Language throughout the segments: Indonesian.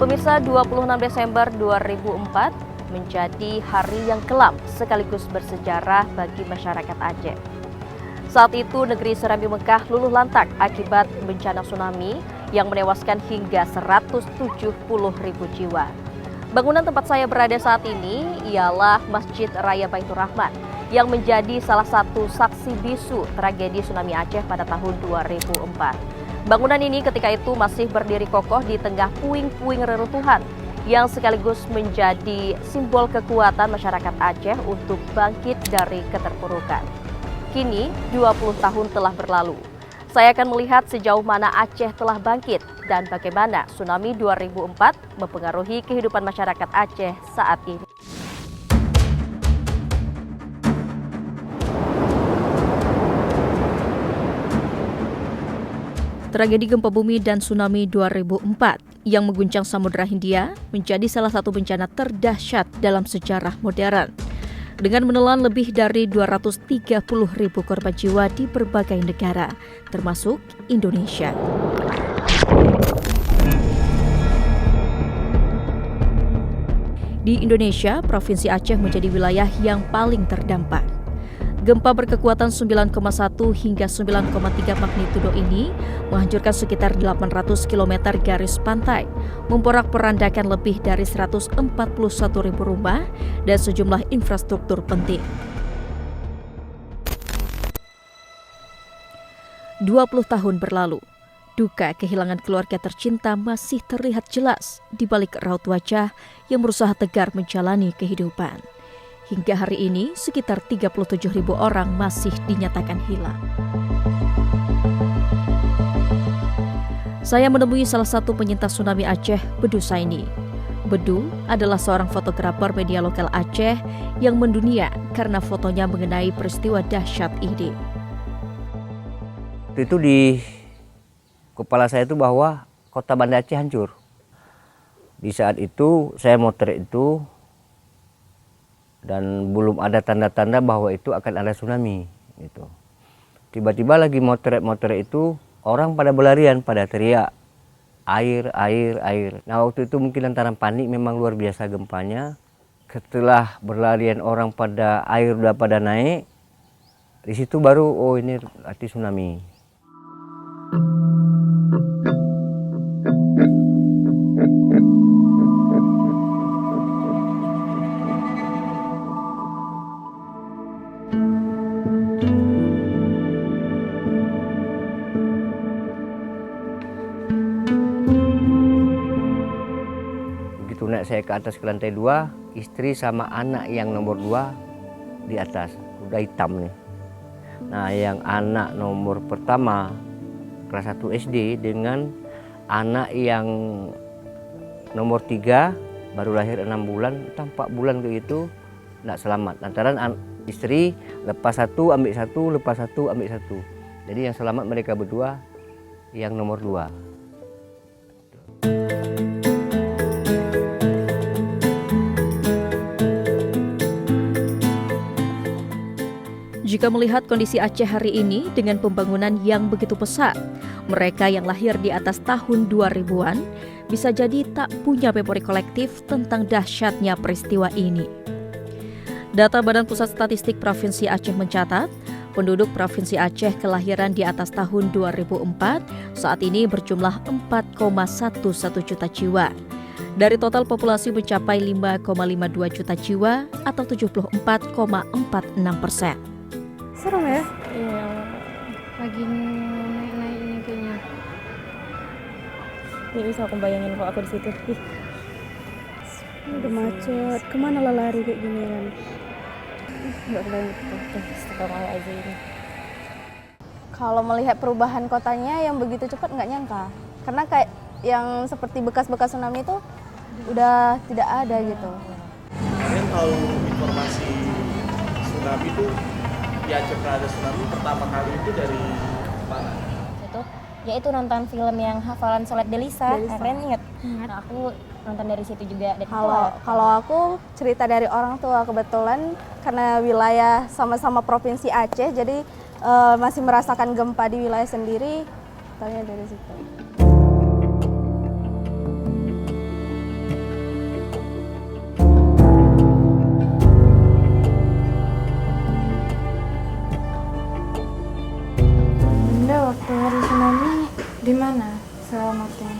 Pemirsa, 26 Desember 2004 menjadi hari yang kelam sekaligus bersejarah bagi masyarakat Aceh. Saat itu negeri Serambi Mekah luluh lantak akibat bencana tsunami yang menewaskan hingga 170.000 jiwa. Bangunan tempat saya berada saat ini ialah Masjid Raya Baitur Rahman yang menjadi salah satu saksi bisu tragedi tsunami Aceh pada tahun 2004. Bangunan ini ketika itu masih berdiri kokoh di tengah puing-puing reruntuhan yang sekaligus menjadi simbol kekuatan masyarakat Aceh untuk bangkit dari keterpurukan. Kini 20 tahun telah berlalu. Saya akan melihat sejauh mana Aceh telah bangkit dan bagaimana tsunami 2004 mempengaruhi kehidupan masyarakat Aceh saat ini. Tragedi gempa bumi dan tsunami 2004 yang mengguncang Samudra Hindia menjadi salah satu bencana terdahsyat dalam sejarah modern. Dengan menelan lebih dari 230.000 korban jiwa di berbagai negara, termasuk Indonesia. Di Indonesia, Provinsi Aceh menjadi wilayah yang paling terdampak. Gempa berkekuatan 9,1 hingga 9,3 magnitudo ini menghancurkan sekitar 800 km garis pantai, memporak-porandakan lebih dari 141.000 rumah dan sejumlah infrastruktur penting. 20 tahun berlalu, duka kehilangan keluarga tercinta masih terlihat jelas di balik raut wajah yang berusaha tegar menjalani kehidupan. Hingga hari ini, sekitar 37.000 orang masih dinyatakan hilang. Saya menemui salah satu penyintas tsunami Aceh, Bedu Saini. Bedu adalah seorang fotografer media lokal Aceh yang mendunia karena fotonya mengenai peristiwa dahsyat ini. Itu di kepala saya itu bahwa kota Banda Aceh hancur. Di saat itu saya motret itu dan belum ada tanda-tanda bahwa itu akan ada tsunami gitu. Tiba-tiba lagi motret itu orang pada berlarian, pada teriak air. Nah waktu itu mungkin lantaran panik, memang luar biasa gempanya. Setelah berlarian orang pada air udah pada naik, di situ baru oh ini arti tsunami. Naik saya ke atas ke lantai 2, istri sama anak yang nomor 2 di atas, udah hitam nih. Nah yang anak nomor pertama kelas 1 SD dengan anak yang nomor 3 baru lahir 6 bulan, 4 bulan begitu, tidak selamat. Lantaran istri lepas satu, ambil satu, lepas satu, ambil satu. Jadi yang selamat mereka berdua, yang nomor 2. Jika melihat kondisi Aceh hari ini dengan pembangunan yang begitu pesat, mereka yang lahir di atas tahun 2000-an bisa jadi tak punya memori kolektif tentang dahsyatnya peristiwa ini. Data Badan Pusat Statistik Provinsi Aceh mencatat, penduduk Provinsi Aceh kelahiran di atas tahun 2004 saat ini berjumlah 4,11 juta jiwa. Dari total populasi mencapai 5,52 juta jiwa atau 74,46%. Serem ya? Iya. lagi naik-naiknya kayaknya. Nggak bisa aku bayangin kalau aku di situ. Ih, Udah macet, kemana lah lari kayak gini kan? nggak kebayang gitu. Astagfirullahaladzim. Kalau melihat perubahan kotanya yang begitu cepat nggak nyangka, karena kayak yang seperti bekas-bekas tsunami itu udah tidak ada gitu. Kalian tahu informasi tsunami itu di Aceh pernah ada tsunami pertama kali itu dari mana? Itu ya itu nonton film yang Hafalan Sholat Delisa. Delisa. Kalian ingat? Ingat. Nah, aku nonton dari situ juga. Dan Kalau aku cerita dari orang tua, kebetulan karena wilayah sama-sama provinsi Aceh, jadi masih merasakan gempa di wilayah sendiri, tanya dari situ. Bunda waktu hari tsunami di mana selamatnya?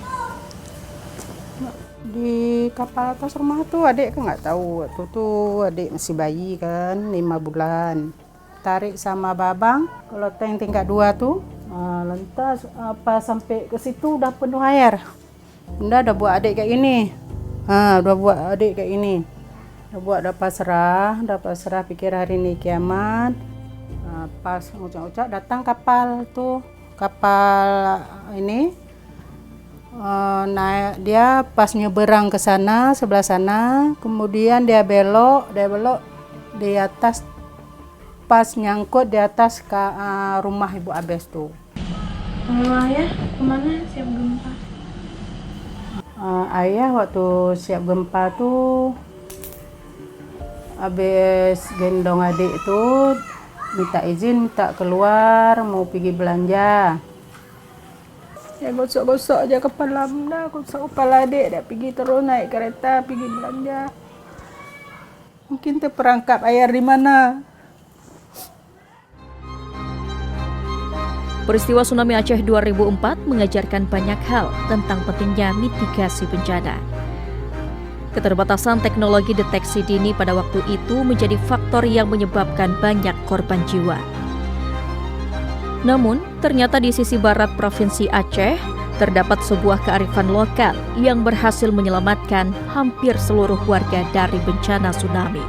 Di kapal atas rumah tuh adik kan nggak tahu, waktu tuh adik masih bayi kan 5 bulan, tarik sama babang kalau tank tingkat 2 tuh lantas apa sampai ke situ udah penuh air. Bunda udah buat adik kayak ini, udah buat adik kayak ini, udah pasrah pikir hari ini kiamat. Pas ucap-ucap datang kapal ini naik, dia pas nyeberang ke sana sebelah sana, kemudian dia belok di atas, pas nyangkut di atas rumah Ibu Abes tuh. Ayah kemana siap gempa? Ayah waktu siap gempa tuh habis gendong adik itu minta keluar mau pergi belanja. Ya gosok-gosok aja kepala Bunda, gosok kepala adik, dia pergi terus naik kereta pergi belanja. Mungkin terperangkap air di mana. Peristiwa tsunami Aceh 2004 mengajarkan banyak hal tentang pentingnya mitigasi bencana. Keterbatasan teknologi deteksi dini pada waktu itu menjadi faktor yang menyebabkan banyak korban jiwa. Namun, ternyata di sisi barat Provinsi Aceh terdapat sebuah kearifan lokal yang berhasil menyelamatkan hampir seluruh warga dari bencana tsunami.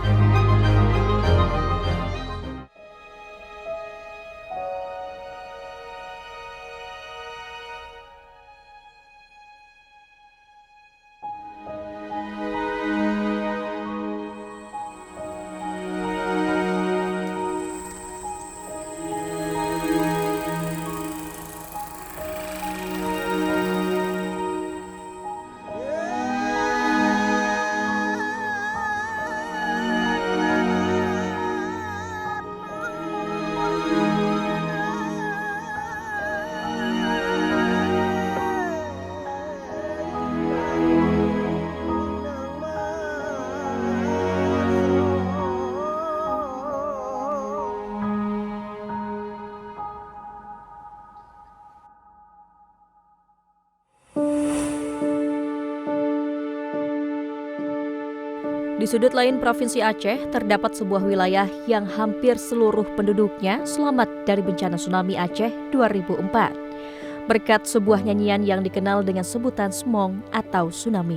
Di sudut lain Provinsi Aceh terdapat sebuah wilayah yang hampir seluruh penduduknya selamat dari bencana tsunami Aceh 2004 berkat sebuah nyanyian yang dikenal dengan sebutan Smong atau tsunami.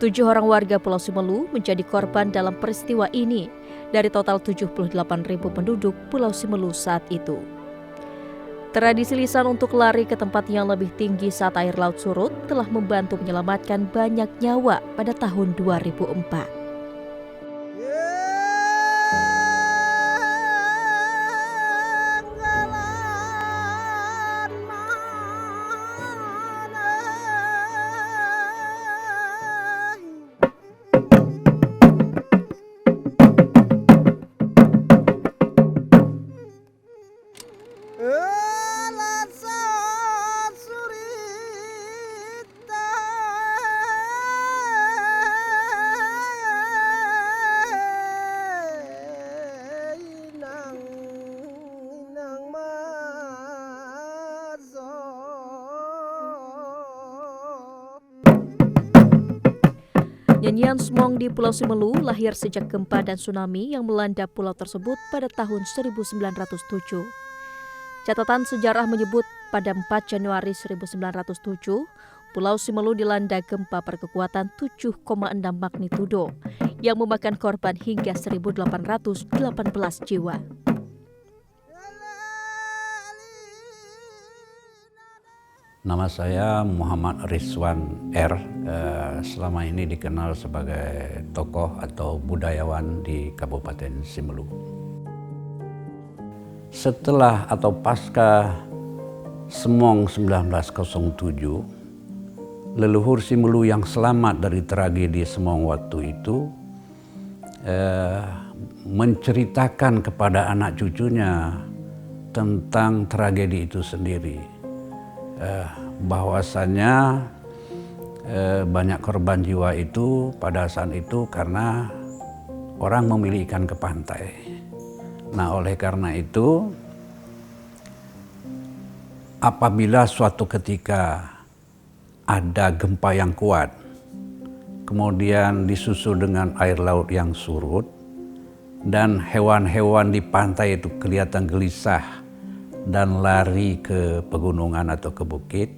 7 orang warga Pulau Simelu menjadi korban dalam peristiwa ini dari total 78.000 penduduk Pulau Simelu saat itu. Tradisi lisan untuk lari ke tempat yang lebih tinggi saat air laut surut telah membantu menyelamatkan banyak nyawa pada tahun 2004. Nyanyian Smong di Pulau Simelu lahir sejak gempa dan tsunami yang melanda pulau tersebut pada tahun 1907. Catatan sejarah menyebut pada 4 Januari 1907, Pulau Simelu dilanda gempa berkekuatan 7,6 magnitudo yang memakan korban hingga 1.818 jiwa. Nama saya Muhammad Rizwan R. Selama ini dikenal sebagai tokoh atau budayawan di Kabupaten Simelu. Setelah atau pasca Semong 1907, leluhur Simelu yang selamat dari tragedi Semong waktu itu menceritakan kepada anak cucunya tentang tragedi itu sendiri. Bahwasanya banyak korban jiwa itu pada saat itu karena orang memilih ikan ke pantai. Nah, oleh karena itu, apabila suatu ketika ada gempa yang kuat, kemudian disusul dengan air laut yang surut, dan hewan-hewan di pantai itu kelihatan gelisah dan lari ke pegunungan atau ke bukit,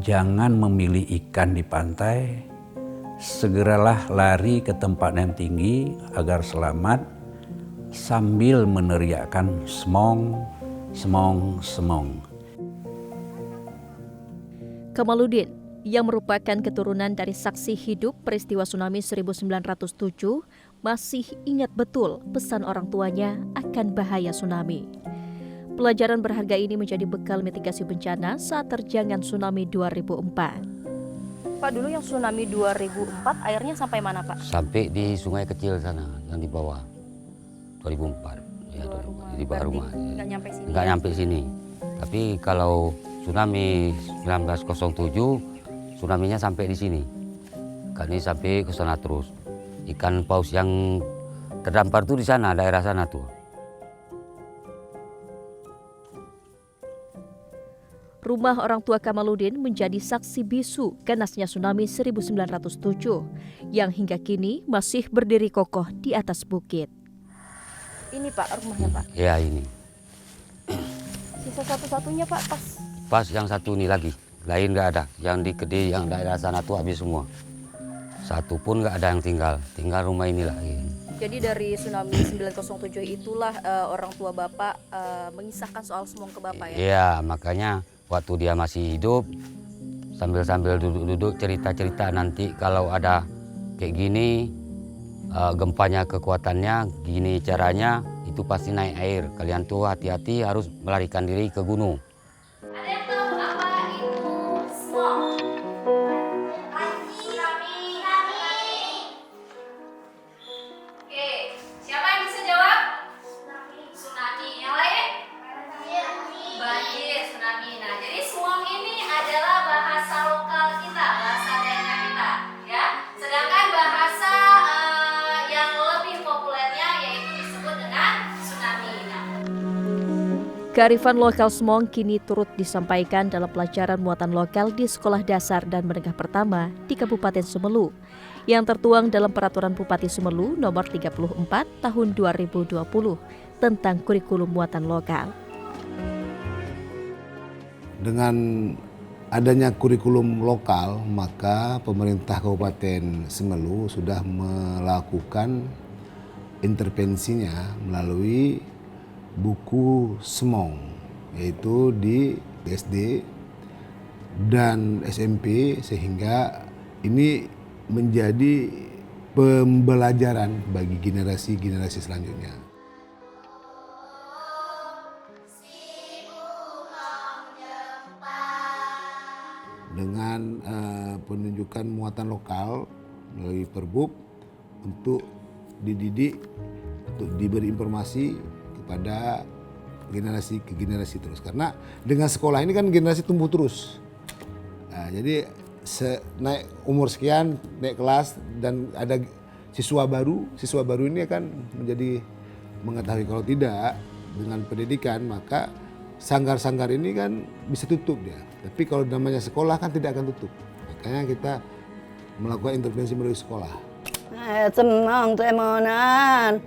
jangan memilih ikan di pantai, segeralah lari ke tempat yang tinggi agar selamat sambil meneriakkan semong, semong, semong. Kamaludin, yang merupakan keturunan dari saksi hidup peristiwa tsunami 1907, masih ingat betul pesan orang tuanya akan bahaya tsunami. Pelajaran berharga ini menjadi bekal mitigasi bencana saat terjangan tsunami 2004. Pak, dulu yang tsunami 2004 airnya sampai mana, Pak? Sampai di sungai kecil sana yang di bawah. 2004. Ya, di bawah rumah. Nggak nyampe sini. Nggak nyampe sini. Tapi kalau tsunami 1907, tsunami-nya sampai di sini. Kan ini sampai ke sana terus. Ikan paus yang terdampar tuh di sana, daerah sana tuh. Rumah orang tua Kamaludin menjadi saksi bisu ganasnya tsunami 1907 yang hingga kini masih berdiri kokoh di atas bukit. Ini Pak rumahnya Pak? Ya ini. Sisa satu-satunya Pak Pas yang satu ini lagi, lain nggak ada. Yang di Kedai yang daerah sana tuh habis semua. Satu pun nggak ada yang tinggal rumah ini lagi. Jadi dari tsunami 907 itulah orang tua Bapak mengisahkan soal semong ke Bapak ya? Iya, makanya waktu dia masih hidup, sambil duduk-duduk cerita-cerita nanti kalau ada kayak gini, gempanya kekuatannya, gini caranya, itu pasti naik air. Kalian tuh hati-hati harus melarikan diri ke gunung. Ada yang tahu apa itu smog? Oke, siapa yang bisa jawab? Tsunami. Yang lain? Banjir, tsunami. Nah, jadi smog ini adalah bahasa lokal kita, bahasa daerah kita, ya. Sedangkan bahasa yang lebih populernya yaitu disebut dengan tsunami. Nah, Kearifan lokal semong kini turut disampaikan dalam pelajaran muatan lokal di sekolah dasar dan menengah pertama di Kabupaten Sumelu yang tertuang dalam Peraturan Bupati Sumelu Nomor 34 Tahun 2020 tentang kurikulum muatan lokal. Dengan adanya kurikulum lokal, maka pemerintah Kabupaten Semelu sudah melakukan intervensinya melalui buku semong, yaitu di SD dan SMP, sehingga ini menjadi pembelajaran bagi generasi-generasi selanjutnya. Dengan penunjukan muatan lokal melalui Perbub untuk dididik, untuk diberi informasi kepada generasi ke generasi terus. Karena dengan sekolah ini kan generasi tumbuh terus. Nah, jadi naik umur sekian, naik kelas dan ada siswa baru ini akan menjadi mengetahui. Kalau tidak dengan pendidikan maka sanggar-sanggar ini kan bisa tutup dia. Tapi kalau namanya sekolah kan tidak akan tutup. Makanya kita melakukan intervensi melalui sekolah. Semong temonan,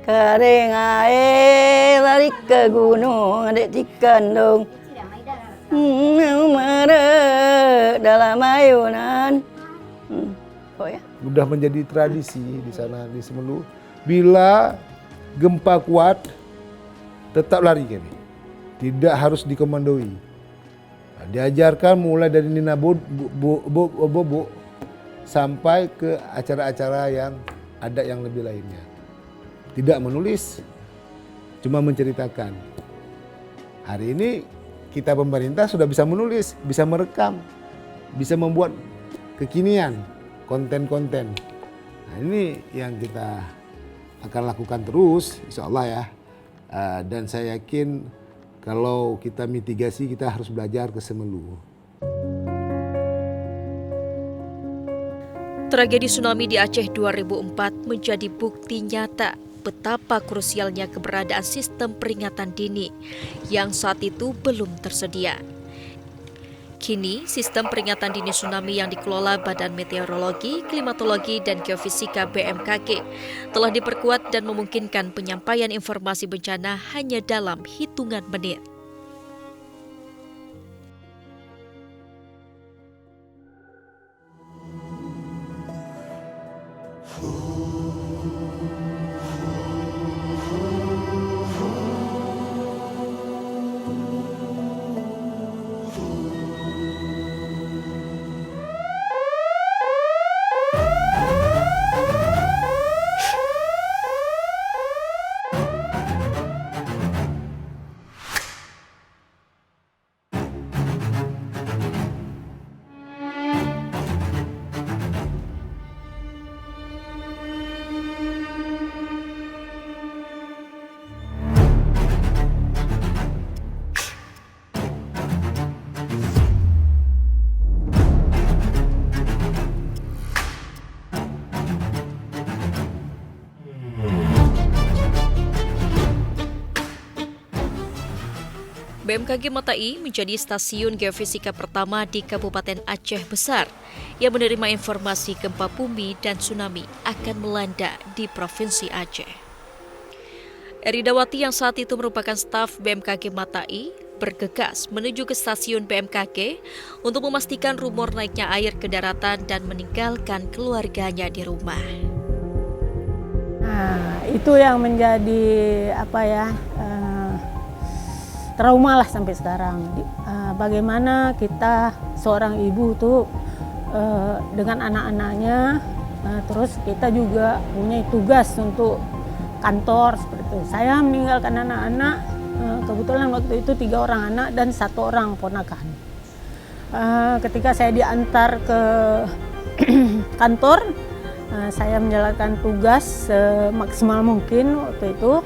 Kering air lari ke gunung, adik dikandung. Merek dalam ayunan. Oh ya. Udah menjadi tradisi di sana di Semelu. Bila gempa kuat, tetap lari gini. Tidak harus dikomandoi. Nah, diajarkan mulai dari Nina Bobo sampai ke acara-acara yang ada yang lebih lainnya. Tidak menulis, cuma menceritakan. Hari ini kita pemerintah sudah bisa menulis, bisa merekam, bisa membuat kekinian, konten-konten. Nah, ini yang kita akan lakukan terus, insya Allah ya. Dan saya yakin kalau kita mitigasi, kita harus belajar ke Semelu. Tragedi tsunami di Aceh 2004 menjadi bukti nyata betapa krusialnya keberadaan sistem peringatan dini yang saat itu belum tersedia. Kini, sistem peringatan dini tsunami yang dikelola Badan Meteorologi, Klimatologi, dan Geofisika BMKG telah diperkuat dan memungkinkan penyampaian informasi bencana hanya dalam hitungan menit. BMKG Matai menjadi stasiun geofisika pertama di Kabupaten Aceh Besar yang menerima informasi gempa bumi dan tsunami akan melanda di Provinsi Aceh. Eridawati yang saat itu merupakan staf BMKG Matai bergegas menuju ke stasiun BMKG untuk memastikan rumor naiknya air ke daratan dan meninggalkan keluarganya di rumah. Nah, itu yang menjadi trauma lah sampai sekarang. Bagaimana kita seorang ibu tuh dengan anak-anaknya, terus kita juga punya tugas untuk kantor seperti itu. Saya meninggalkan anak-anak, kebetulan waktu itu 3 orang anak dan 1 orang ponakan. Ketika saya diantar ke kantor, saya menjalankan tugas semaksimal mungkin waktu itu.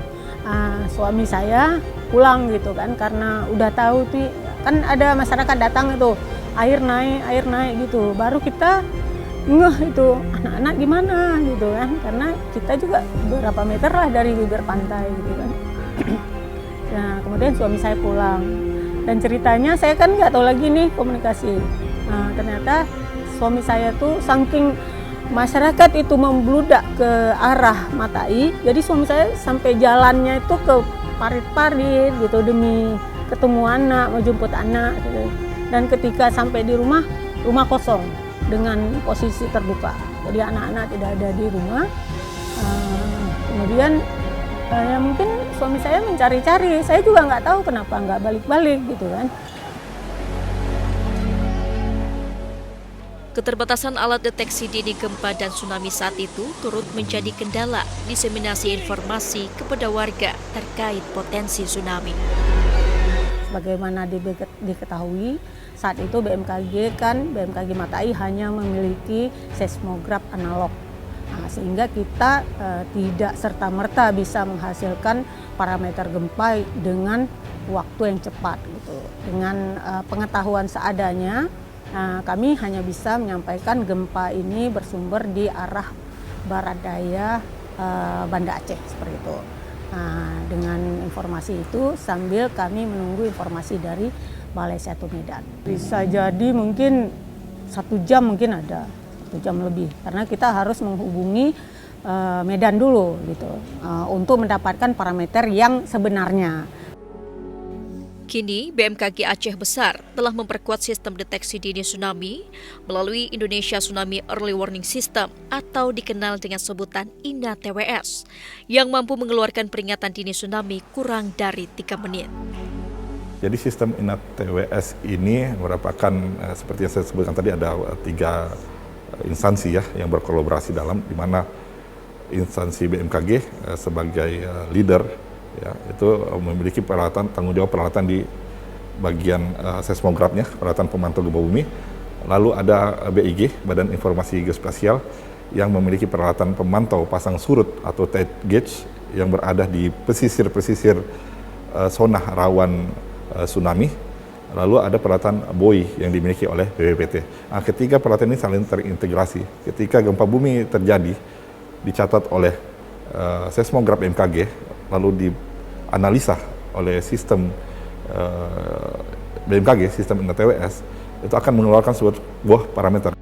Suami saya pulang gitu kan, karena udah tahu tuh kan ada masyarakat datang itu air naik gitu, baru kita ngeh itu anak-anak gimana gitu kan, karena kita juga beberapa meter lah dari bibir pantai gitu kan. Nah kemudian suami saya pulang dan ceritanya saya kan nggak tahu lagi nih komunikasi. Nah, ternyata suami saya tuh saking masyarakat itu membludak ke arah Matai, jadi suami saya sampai jalannya itu ke parit-parit gitu demi ketemu anak, mau jemput anak gitu. Dan ketika sampai di rumah kosong dengan posisi terbuka, jadi anak-anak tidak ada di rumah. Kemudian ya mungkin suami saya mencari-cari, saya juga nggak tahu kenapa nggak balik-balik gitu kan. Keterbatasan alat deteksi dini gempa dan tsunami saat itu turut menjadi kendala diseminasi informasi kepada warga terkait potensi tsunami. Sebagaimana diketahui, saat itu BMKG Matai hanya memiliki seismograf analog. Nah, sehingga kita tidak serta-merta bisa menghasilkan parameter gempa dengan waktu yang cepat gitu. Dengan pengetahuan seadanya, kami hanya bisa menyampaikan gempa ini bersumber di arah barat daya Banda Aceh seperti itu. Dengan informasi itu sambil kami menunggu informasi dari Balai 1 Medan. Bisa jadi mungkin 1 jam mungkin ada, 1 jam lebih, karena kita harus menghubungi Medan dulu gitu untuk mendapatkan parameter yang sebenarnya. Kini, BMKG Aceh Besar telah memperkuat sistem deteksi dini tsunami melalui Indonesia Tsunami Early Warning System atau dikenal dengan sebutan INA-TWS yang mampu mengeluarkan peringatan dini tsunami kurang dari 3 menit. Jadi sistem INA-TWS ini merupakan seperti yang saya sebutkan tadi ada 3 instansi ya yang berkolaborasi dalam, di mana instansi BMKG sebagai leader ya, itu memiliki peralatan tanggung jawab peralatan di bagian seismografnya, peralatan pemantau gempa bumi. Lalu ada BIG, Badan Informasi Geospasial, yang memiliki peralatan pemantau pasang surut atau tide gauge yang berada di pesisir-pesisir zona rawan tsunami. Lalu ada peralatan buoy yang dimiliki oleh BPPT. Nah, ketiga peralatan ini saling terintegrasi. Ketika gempa bumi terjadi, dicatat oleh seismograf BMKG, lalu dianalisa oleh sistem BMKG, sistem INA-TWS, itu akan mengeluarkan sebuah parameter.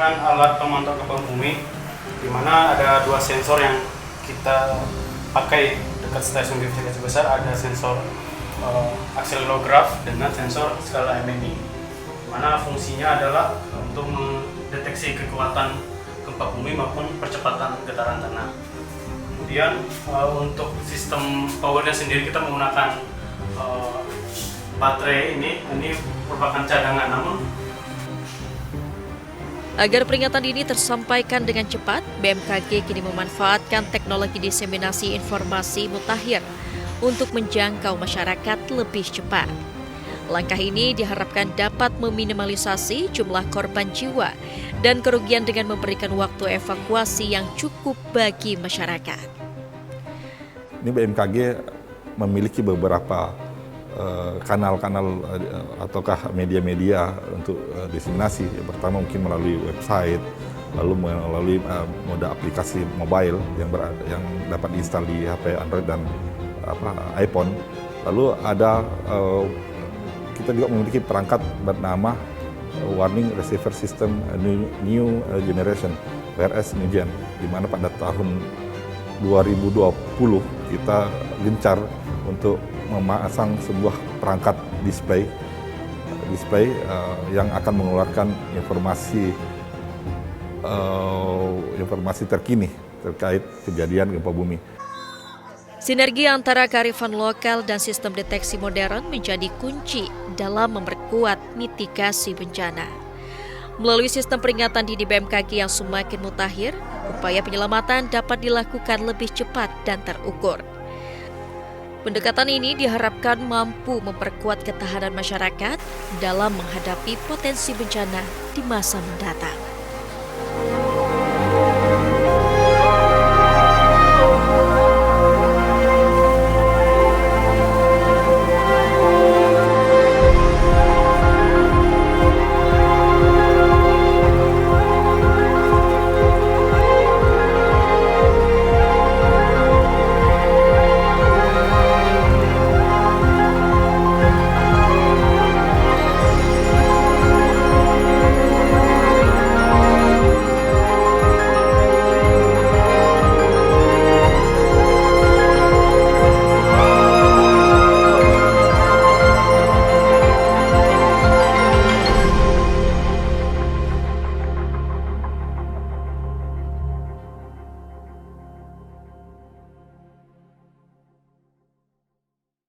Alat pemantau gempa bumi, di mana ada 2 sensor yang kita pakai dekat stasiun geofisika Aceh Besar. Ada sensor akselerograf dengan sensor skala MMI, di mana fungsinya adalah untuk mendeteksi kekuatan gempa bumi maupun percepatan getaran tanah. Kemudian untuk sistem powernya sendiri kita menggunakan baterai ini merupakan cadangan, namun agar peringatan dini tersampaikan dengan cepat, BMKG kini memanfaatkan teknologi diseminasi informasi mutakhir untuk menjangkau masyarakat lebih cepat. Langkah ini diharapkan dapat meminimalisasi jumlah korban jiwa dan kerugian dengan memberikan waktu evakuasi yang cukup bagi masyarakat. Ini BMKG memiliki beberapa kanal-kanal ataukah media-media untuk diseminasi. Yang pertama mungkin melalui website, lalu melalui moda aplikasi mobile yang dapat diinstal di HP Android dan iPhone. Lalu ada kita juga memiliki perangkat bernama Warning Receiver System New Generation WRS New-Gen, di mana pada tahun 2020 kita gencar untuk memasang sebuah perangkat display yang akan mengeluarkan informasi terkini terkait kejadian gempa bumi. Sinergi antara kearifan lokal dan sistem deteksi modern menjadi kunci dalam memperkuat mitigasi bencana. Melalui sistem peringatan dini BMKG yang semakin mutakhir, upaya penyelamatan dapat dilakukan lebih cepat dan terukur. Pendekatan ini diharapkan mampu memperkuat ketahanan masyarakat dalam menghadapi potensi bencana di masa mendatang.